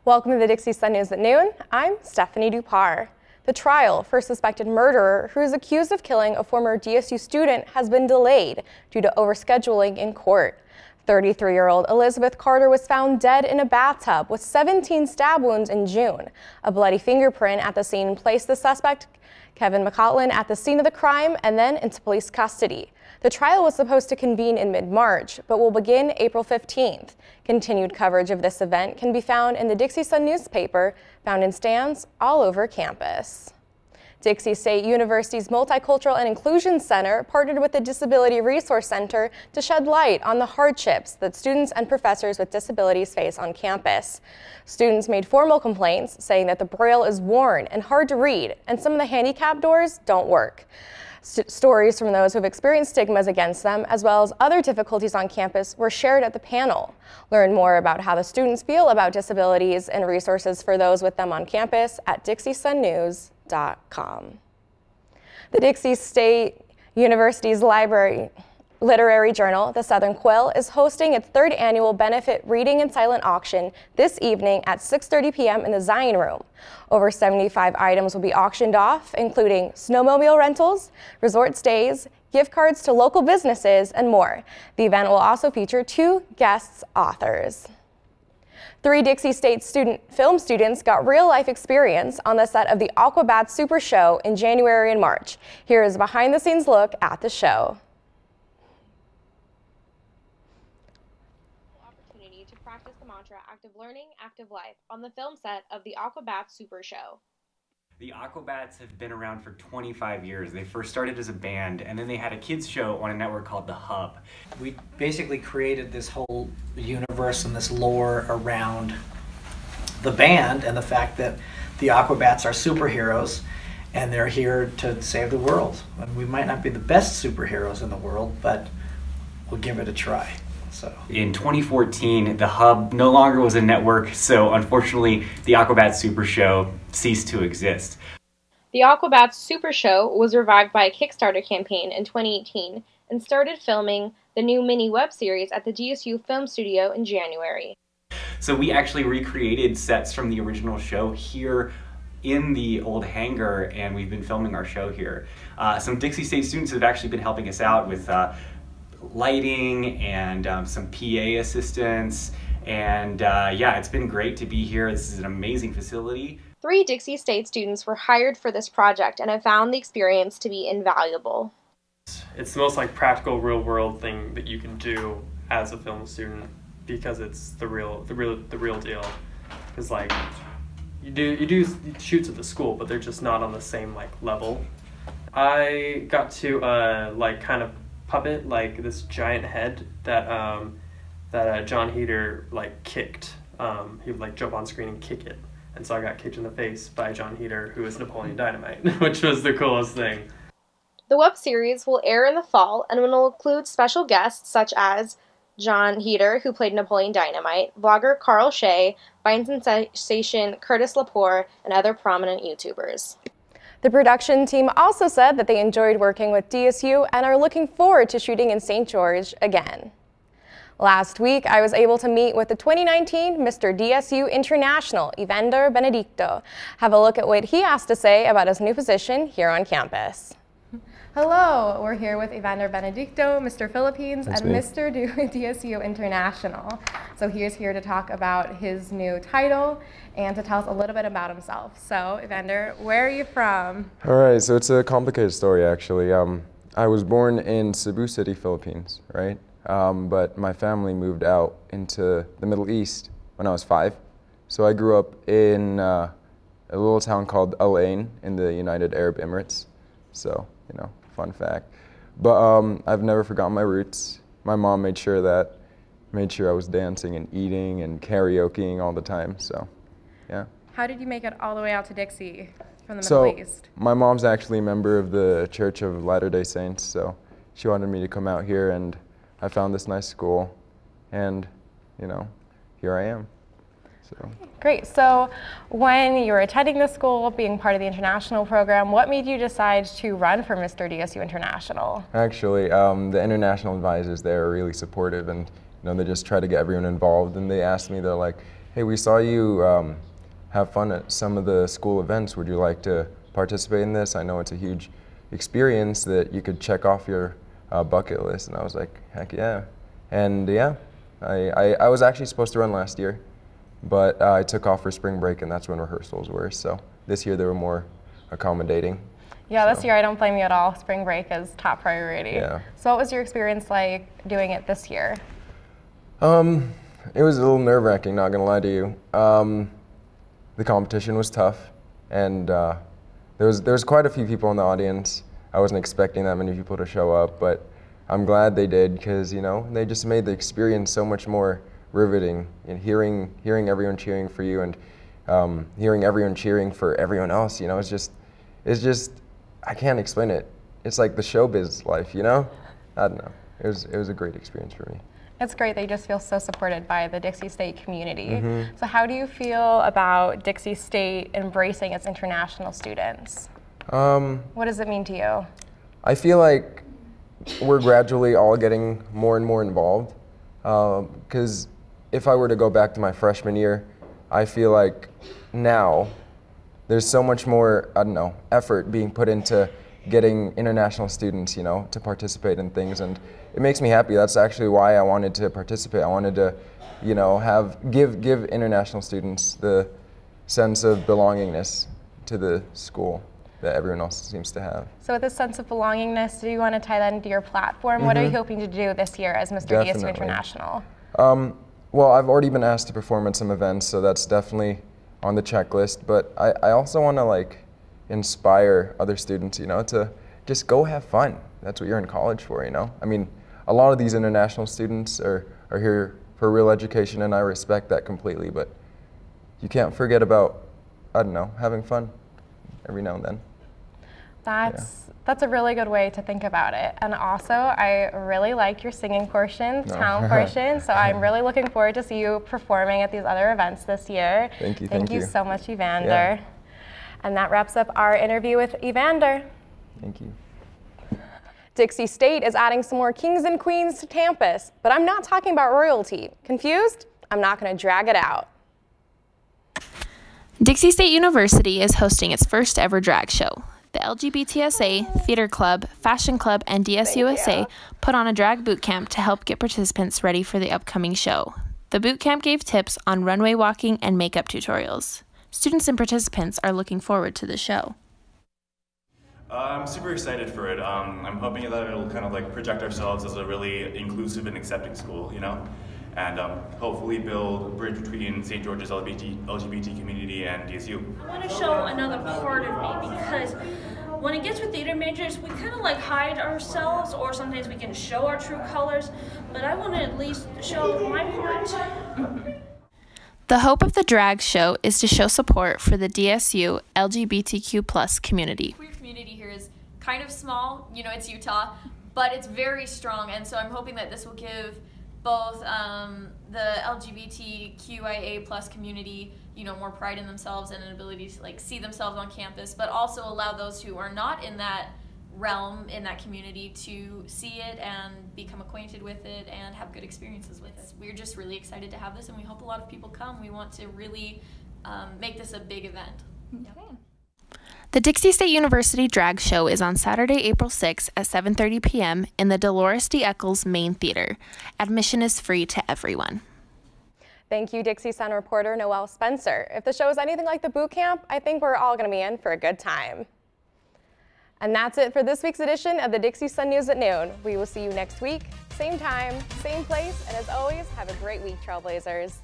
Welcome to the Dixie Sun News at noon. I'm Stephanie Dupar. The trial for a suspected murderer who is accused of killing a former DSU student has been delayed due to overscheduling in court. 33-year-old Elizabeth Carter was found dead in a bathtub with 17 stab wounds in June. A bloody fingerprint at the scene placed the suspect, Kevin McCaulin, at the scene of the crime and then into police custody. The trial was supposed to convene in mid-March, but will begin April 15th. Continued coverage of this event can be found in the Dixie Sun newspaper, found in stands all over campus. Dixie State University's Multicultural and Inclusion Center partnered with the Disability Resource Center to shed light on the hardships that students and professors with disabilities face on campus. Students made formal complaints saying that the Braille is worn and hard to read, and some of the handicap doors don't work. Stories from those who have experienced stigmas against them, as well as other difficulties on campus, were shared at the panel. Learn more about how the students feel about disabilities and resources for those with them on campus at DixieSunNews.com. The Dixie State University's literary journal, The Southern Quill, is hosting its third annual benefit reading and silent auction this evening at 6:30 p.m. in the Zion Room. Over 75 items will be auctioned off, including snowmobile rentals, resort stays, gift cards to local businesses, and more. The event will also feature 2 guest authors. 3 Dixie State film students got real-life experience on the set of the Aquabats Super Show in January and March. Here is a behind-the-scenes look at the show. To practice the mantra active learning, active life on the film set of the Aquabats Super Show. The Aquabats have been around for 25 years. They first started as a band, and then they had a kids show on a network called The Hub. We basically created this whole universe and this lore around the band and the fact that the Aquabats are superheroes and they're here to save the world. And we might not be the best superheroes in the world, but we'll give it a try. So. In 2014, The Hub no longer was a network, so unfortunately, the Aquabats Super Show ceased to exist. The Aquabats Super Show was revived by a Kickstarter campaign in 2018 and started filming the new mini web series at the DSU Film Studio in January. So we actually recreated sets from the original show here in the old hangar, and we've been filming our show here. Some Dixie State students have actually been helping us out with lighting and some PA assistance, and yeah, it's been great to be here. This is an amazing facility. 3 Dixie State students were hired for this project and have found the experience to be invaluable. It's the most practical, real-world thing that you can do as a film student because it's the real deal. Because you do shoots at the school, but they're just not on the same level. I got to kind of puppet this giant head that John Heder kicked. He would jump on screen and kick it, and so I got kicked in the face by John Heder, who is Napoleon Dynamite, which was the coolest thing. The web series will air in the fall and will include special guests such as John Heder, who played Napoleon Dynamite, vlogger Carl Shea, Vine sensation Curtis Lepore, and other prominent YouTubers. The production team also said that they enjoyed working with DSU and are looking forward to shooting in St. George again. Last week, I was able to meet with the 2019 Mr. DSU International, Evander Benedicto. Have a look at what he has to say about his new position here on campus. Hello, we're here with Evander Benedicto, Mr. Philippines, and Mr. DSU International. So he's here to talk about his new title and to tell us a little bit about himself. So, Evander, where are you from? All right, so it's a complicated story, actually. I was born in Cebu City, Philippines, right? But my family moved out into the Middle East when I was 5. So I grew up in a little town called Al Ain in the United Arab Emirates. So, fun fact. But I've never forgotten my roots. My mom made sure I was dancing and eating and karaokeing all the time, so yeah. How did you make it all the way out to Dixie from the Middle East? My mom's actually a member of the Church of Latter-day Saints, so she wanted me to come out here, and I found this nice school, and here I am. So. Great. So when you were attending the school, being part of the international program, what made you decide to run for Mr. DSU International? Actually, the international advisors there are really supportive, and they just try to get everyone involved. And they asked me, they're like, hey, we saw you have fun at some of the school events. Would you like to participate in this? I know it's a huge experience that you could check off your bucket list. And I was like, heck yeah. And yeah, I was actually supposed to run last year, but I took off for spring break, and that's when rehearsals were. So this year they were more accommodating. Yeah, this year I don't blame you at all. Spring break is top priority. Yeah. So what was your experience like doing it this year? It was a little nerve-wracking, not gonna lie to you. The competition was tough, and there was quite a few people in the audience. I wasn't expecting that many people to show up, but I'm glad they did, because you know, they just made the experience so much more riveting. And hearing everyone cheering for you, and hearing everyone cheering for everyone else, you know, it's just I can't explain it. It's like the showbiz life, you know? I don't know. It was a great experience for me. It's great that you just feel so supported by the Dixie State community. So how do you feel about Dixie State embracing its international students? What does it mean to you? I feel like we're gradually all getting more and more involved. Because if I were to go back to my freshman year, I feel like now there's so much more, I don't know, effort being put into getting international students, you know, to participate in things, and it makes me happy. That's actually why I wanted to participate. I wanted to, you know, give international students the sense of belongingness to the school that everyone else seems to have. So with this sense of belongingness, do you want to tie that into your platform? What are you hoping to do this year as Mr. DSU International? Well, I've already been asked to perform at some events, so that's definitely on the checklist, but I also want to like inspire other students, you know, to just go have fun. That's what you're in college for, you know? I mean, a lot of these international students are here for real education, and I respect that completely, but you can't forget about, I don't know, having fun every now and then. That's a really good way to think about it. And also, I really like your singing portion, talent portion, so I'm really looking forward to see you performing at these other events this year. Thank you. Thank you so much, Evander. Yeah. And that wraps up our interview with Evander. Thank you. Dixie State is adding some more kings and queens to campus, but I'm not talking about royalty. Confused? I'm not going to drag it out. Dixie State University is hosting its first ever drag show. The LGBTSA, Theater Club, Fashion Club, and DSUSA put on a drag boot camp to help get participants ready for the upcoming show. The boot camp gave tips on runway walking and makeup tutorials. Students and participants are looking forward to the show. I'm super excited for it. I'm hoping that it'll kind of like project ourselves as a really inclusive and accepting school, you know? And hopefully build a bridge between St. George's LGBT community and DSU. I want to show another part of me, because when it gets with theater majors, we kind of like hide ourselves, or sometimes we can show our true colors, but I want to at least show my part. The hope of the drag show is to show support for the DSU LGBTQ+ community. Queer community here is kind of small, you know, it's Utah, but it's very strong, and so I'm hoping that this will give both the LGBTQIA+ community, you know, more pride in themselves and an ability to like see themselves on campus, but also allow those who are not in that realm, in that community, to see it and become acquainted with it and have good experiences with it. We're just really excited to have this, and we hope a lot of people come. We want to really make this a big event. Okay. The Dixie State University Drag Show is on Saturday, April 6th at 7:30 p.m. in the Dolores D. Eccles Main Theater. Admission is free to everyone. Thank you, Dixie Sun reporter Noelle Spencer. If the show is anything like the boot camp, I think we're all going to be in for a good time. And that's it for this week's edition of the Dixie Sun News at Noon. We will see you next week, same time, same place, and as always, have a great week, Trailblazers.